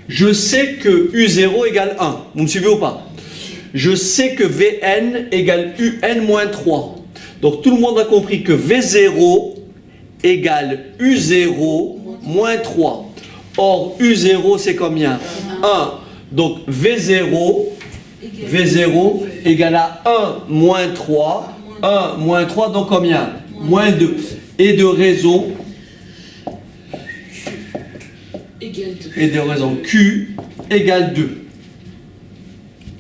Je sais que U0 égale 1, vous me suivez ou pas? Je sais que Vn égale Un moins 3. Donc tout le monde a compris que V0 égale U0 moins 3. Or, U0 c'est combien? 1. Donc V0 égale à 1 moins 3. 1 moins 3, donc combien? Moins 2. Et de raison Q égale 2.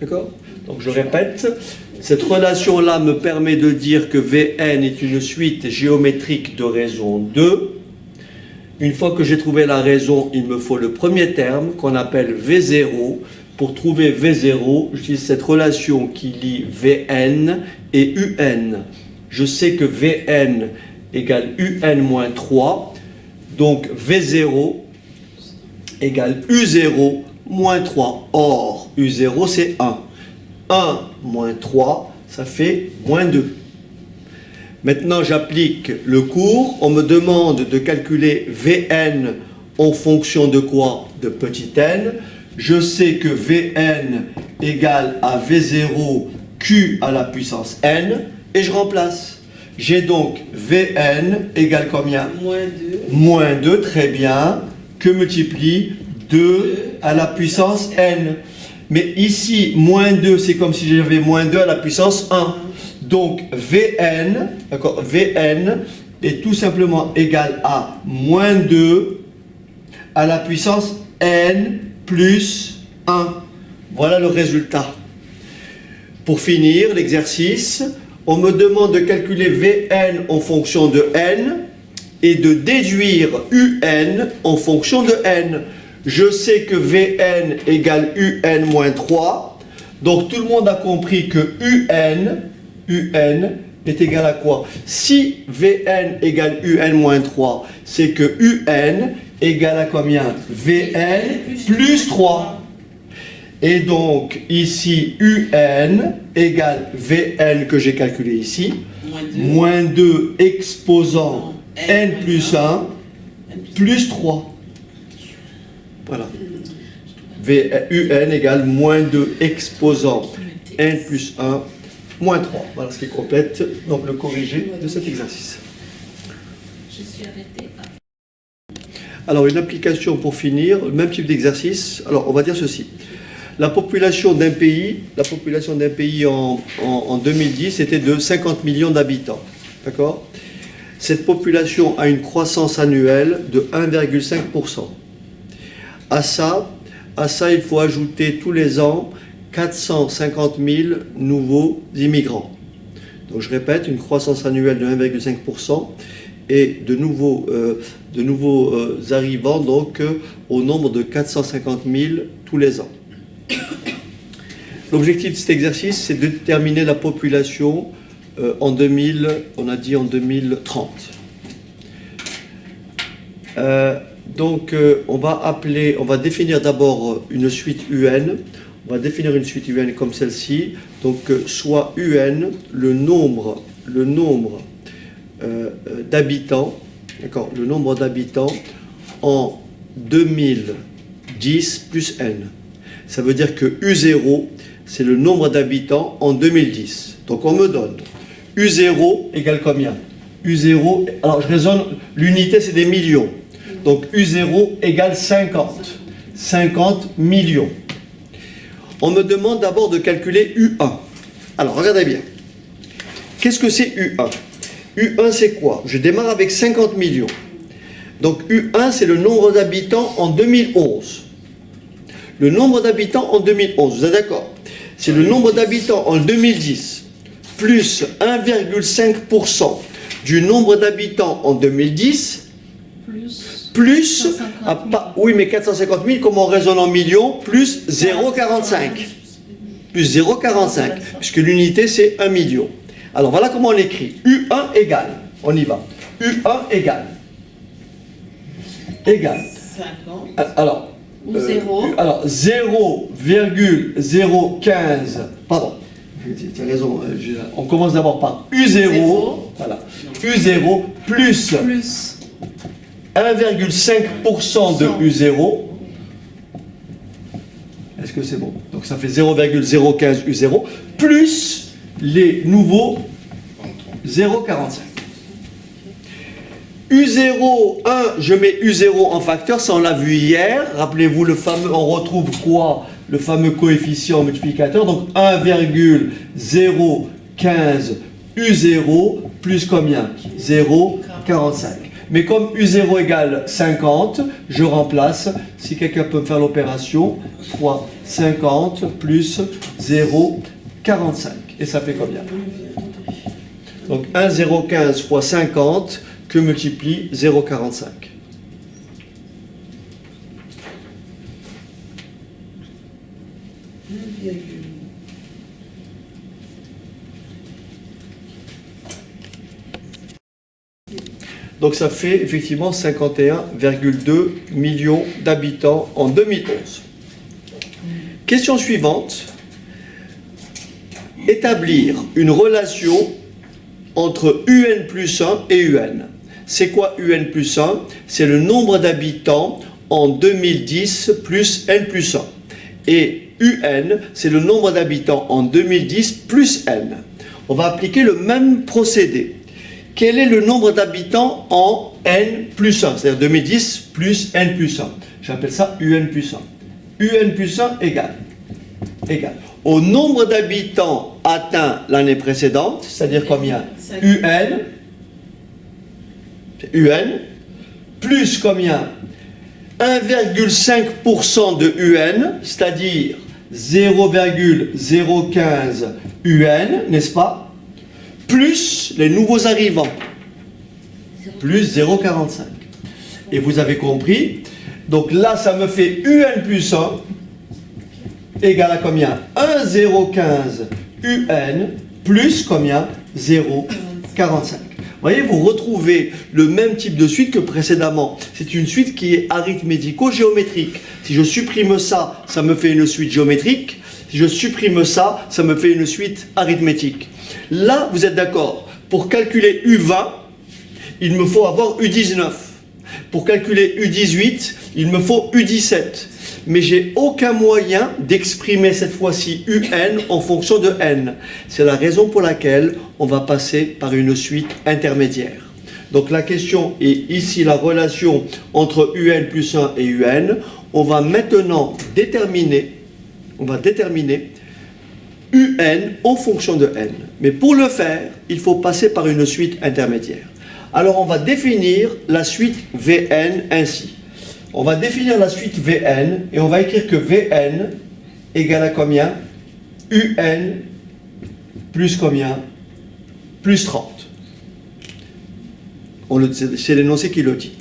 D'accord? Donc je répète, cette relation-là me permet de dire que Vn est une suite géométrique de raison 2. Une fois que j'ai trouvé la raison, il me faut le premier terme qu'on appelle V0. Pour trouver V0, j'utilise cette relation qui lie Vn et Un. Je sais que Vn égale Un moins 3. Donc V0 égale U0 moins 3. Or, U0 c'est 1. 1 moins 3, ça fait moins 2. Maintenant, j'applique le cours. On me demande de calculer Vn en fonction de quoi? De petit n. Je sais que Vn égale à V0 Q à la puissance n. Et je remplace. J'ai donc Vn égale combien? Moins 2. Moins 2, très bien. Que multiplie 2 à la puissance n. Mais ici, moins 2, c'est comme si j'avais moins 2 à la puissance 1. Donc, Vn, d'accord, Vn est tout simplement égal à moins 2 à la puissance n plus 1. Voilà le résultat. Pour finir l'exercice, on me demande de calculer Vn en fonction de n et de déduire Un en fonction de n. Je sais que Vn égale Un moins 3. Donc tout le monde a compris que Un est égal à quoi? Si Vn égale Un moins 3, c'est que Un égale à combien? Vn plus 3. Et donc ici Un égale Vn que j'ai calculé ici, moins 2 exposant n plus 1 plus 3. Voilà. Un égale moins 2 exposant n plus 1 moins 3. Voilà ce qui complète donc le corrigé de cet exercice. Je suis arrêtée à... Alors une application pour finir, le même type d'exercice. Alors on va dire ceci. La population d'un pays en 2010 était de 50 millions d'habitants. D'accord? Cette population a une croissance annuelle de 1,5%. À ça, il faut ajouter tous les ans 450 000 nouveaux immigrants. Donc je répète, une croissance annuelle de 1,5% et de nouveaux arrivants donc au nombre de 450 000 tous les ans. L'objectif de cet exercice, c'est de déterminer la population en 2030. On va définir d'abord une suite UN. On va définir une suite UN comme celle-ci. Donc, soit UN, le nombre d'habitants, d'accord, le nombre d'habitants en 2010 plus N. Ça veut dire que U0, c'est le nombre d'habitants en 2010. Donc, on me donne U0 égale combien? U0, alors je raisonne, l'unité c'est des millions. Donc U0 égale 50. 50 millions. On me demande d'abord de calculer U1. Alors regardez bien. Qu'est-ce que c'est U1? U1 c'est quoi? Je démarre avec 50 millions. Donc U1 c'est le nombre d'habitants en 2011. Le nombre d'habitants en 2011, vous êtes d'accord? C'est le nombre d'habitants en 2010 plus 1,5% du nombre d'habitants en 2010 plus oui, mais 450 000, comme on raisonne en millions, plus 0,45. Plus 0,45, puisque l'unité c'est 1 million. Alors voilà comment on écrit. U1 égale, On y va. U1 égale. Égale. 50. Alors, Ou 0. alors 0,015. Pardon. Tu as raison. On commence d'abord par U0. Zéro. Voilà. U0 plus Plus 1,5% de U0. Est-ce que c'est bon? Donc ça fait 0,015 U0 plus les nouveaux 0,45. U0, 1, je mets U0 en facteur, ça on l'a vu hier. Rappelez-vous, le fameux, on retrouve quoi? Le fameux coefficient multiplicateur. Donc 1,015 U0 plus combien? 0,45. Mais comme U0 égale 50, je remplace, si quelqu'un peut me faire l'opération, fois 50 plus 0,45. Et ça fait combien? Donc 1,015 fois 50 que multiplie 0,45. Donc ça fait effectivement 51,2 millions d'habitants en 2011. Question suivante. Établir une relation entre UN plus 1 et UN. C'est quoi UN plus 1? C'est le nombre d'habitants en 2010 plus N plus 1. Et UN, c'est le nombre d'habitants en 2010 plus N. On va appliquer le même procédé. Quel est le nombre d'habitants en N plus 1? C'est-à-dire 2010 plus N plus 1. J'appelle ça UN plus 1. UN plus 1 égale au nombre d'habitants atteints l'année précédente, c'est-à-dire combien? UN plus combien? 1,5% de UN, c'est-à-dire 0,015 UN, n'est-ce pas? Plus les nouveaux arrivants, plus 0,45. Et vous avez compris, donc là ça me fait UN plus 1 égale à combien? 1,015 UN plus combien? 0,45. Vous voyez, vous retrouvez le même type de suite que précédemment. C'est une suite qui est arithmético-géométrique. Si je supprime ça, ça me fait une suite géométrique. Si je supprime ça, ça me fait une suite arithmétique. Là, vous êtes d'accord. Pour calculer U20, il me faut avoir U19. Pour calculer U18, il me faut U17. Mais j'ai aucun moyen d'exprimer cette fois-ci UN en fonction de N. C'est la raison pour laquelle on va passer par une suite intermédiaire. Donc la question est ici la relation entre UN plus 1 et UN. On va maintenant déterminer UN en fonction de N. Mais pour le faire, il faut passer par une suite intermédiaire. Alors on va définir la suite Vn ainsi. On va définir la suite Vn et on va écrire que Vn égale à combien? UN plus combien? Plus 30. C'est l'énoncé qui le dit.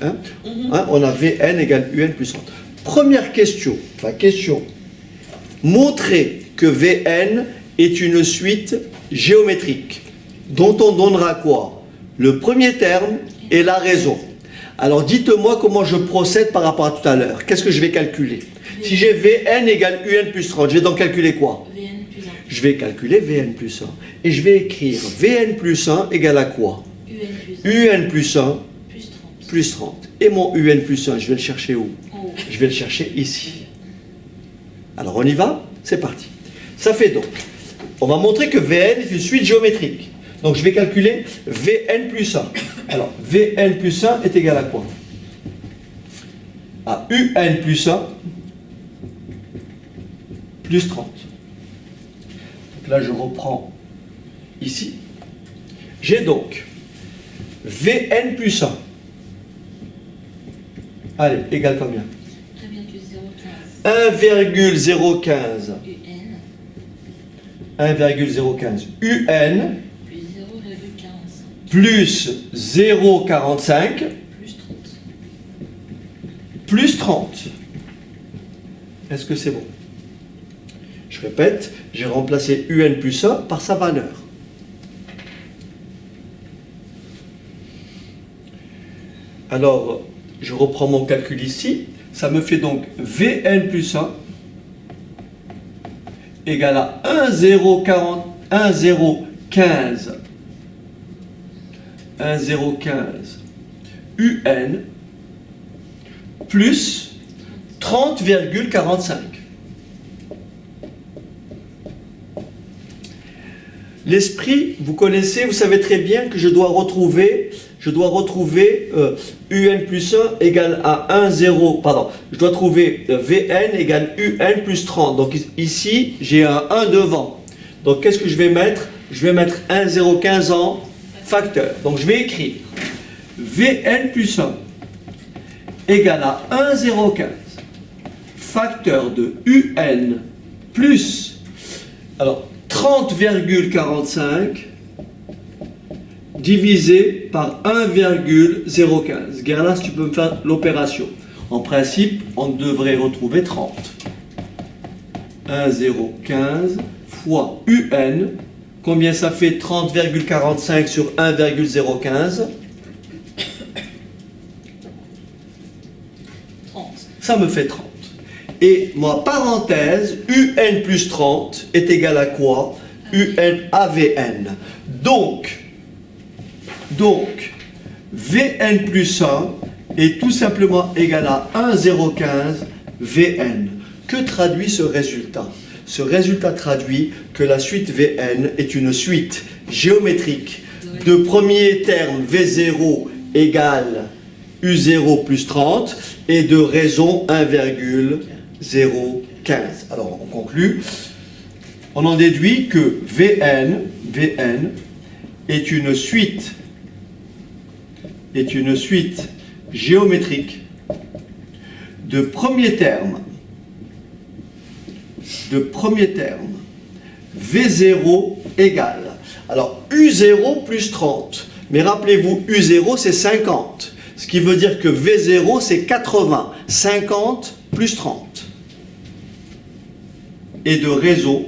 On a Vn égale UN plus 30. Première question, montrer que Vn est une suite géométrique dont on donnera quoi? Le premier terme et la raison. Alors dites-moi comment je procède par rapport à tout à l'heure. Qu'est-ce que je vais calculer? Si j'ai Vn égale UN plus 30, je vais donc calculer quoi? Vn plus 1. Je vais calculer Vn plus 1. Et je vais écrire Vn plus 1 égale à quoi? UN plus 1 plus 30. plus 30. Et mon UN plus 1, je vais le chercher où? En haut. Je vais le chercher ici. Alors on y va? C'est parti. Ça fait donc, on va montrer que Vn est une suite géométrique. Donc je vais calculer Vn plus 1. Alors Vn plus 1 est égal à quoi? À UN plus 1 plus 30. Donc là je reprends ici. J'ai donc Vn plus 1. Allez, égal combien? 1,015 UN 1,015 UN plus 0,15 plus 0,45 plus 30. plus 30. Est-ce que c'est bon? Je répète, j'ai remplacé UN plus 1 par sa valeur. Alors, je reprends mon calcul ici. Ça me fait donc Vn plus 1 égale à 1,015 UN plus 30,45. L'esprit, vous connaissez, vous savez très bien que je dois retrouver UN plus 1 égale à 1,0, pardon, je dois trouver Vn égale UN plus 30. Donc ici, j'ai un 1 devant. Donc qu'est-ce que je vais mettre? Je vais mettre 1,015 en facteur. Donc je vais écrire Vn plus 1 égale à 1,015 facteur de UN plus, alors 30,45 divisé par 1,015. Gerlas, tu peux me faire l'opération. En principe, on devrait retrouver 30. 1,015 fois UN. Combien ça fait 30,45 sur 1,015? 30. Ça me fait 30. Et ma parenthèse, UN plus 30 est égal à quoi? UN AVN. Donc, Vn plus 1 est tout simplement égal à 1,015 Vn. Que traduit ce résultat? Ce résultat traduit que la suite Vn est une suite géométrique de premier terme V0 égale U0 plus 30 et de raison 1,015. Alors on conclut. On en déduit que Vn est une suite géométrique de premier terme V0 égale. Alors U0 plus 30, mais rappelez-vous U0 c'est 50, ce qui veut dire que V0 c'est 80, 50 plus 30. Et de réseau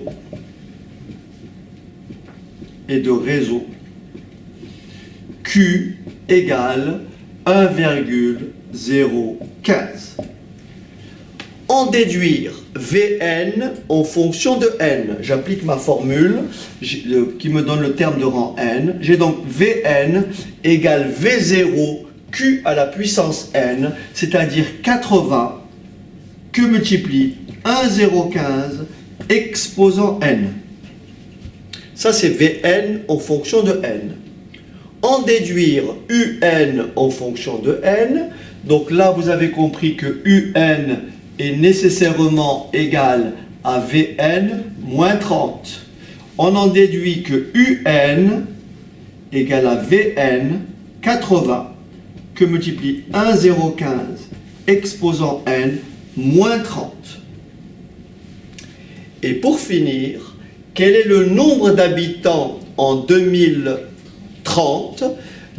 Q égale 1,015. En déduire Vn en fonction de n. J'applique ma formule qui me donne le terme de rang n. J'ai donc Vn égale V0 Q à la puissance n, c'est-à-dire 80 que multiplie 1,015 exposant n. Ça c'est Vn en fonction de n. En déduire Un en fonction de n, donc là vous avez compris que Un est nécessairement égal à Vn moins 30. On en déduit que Un égale à Vn 80 que multiplie 1,015 exposant n moins 30. Et pour finir, quel est le nombre d'habitants en 2030?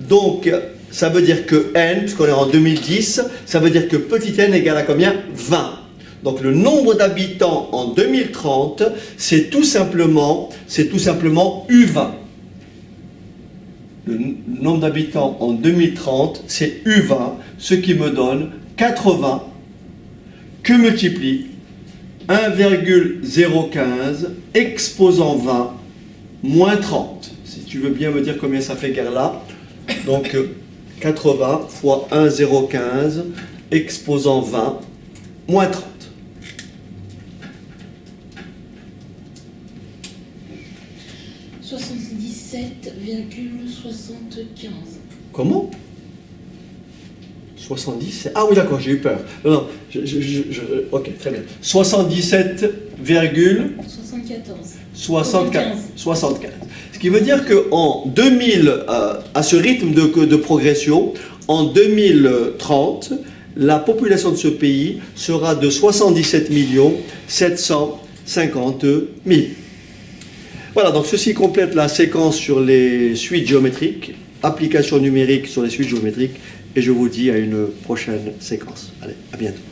Donc, ça veut dire que n, puisqu'on est en 2010, ça veut dire que petit n égale à combien? 20. Donc le nombre d'habitants en 2030, c'est tout simplement U20. Le nombre d'habitants en 2030, c'est U20, ce qui me donne 80 que multiplie 1,015 exposant 20 moins 30. Si tu veux bien me dire combien ça fait, Gerla. Donc 80 fois 1,015 exposant 20 moins 30. « 77,75. Comment? 77. Ah oui, d'accord, j'ai eu peur. Non, ok, très bien. 77,74. Ce qui veut dire qu'en 2000, à ce rythme de progression, en 2030, la population de ce pays sera de 77 750 000. Voilà, donc ceci complète la séquence sur les suites géométriques, application numérique sur les suites géométriques, et je vous dis à une prochaine séquence. Allez, à bientôt.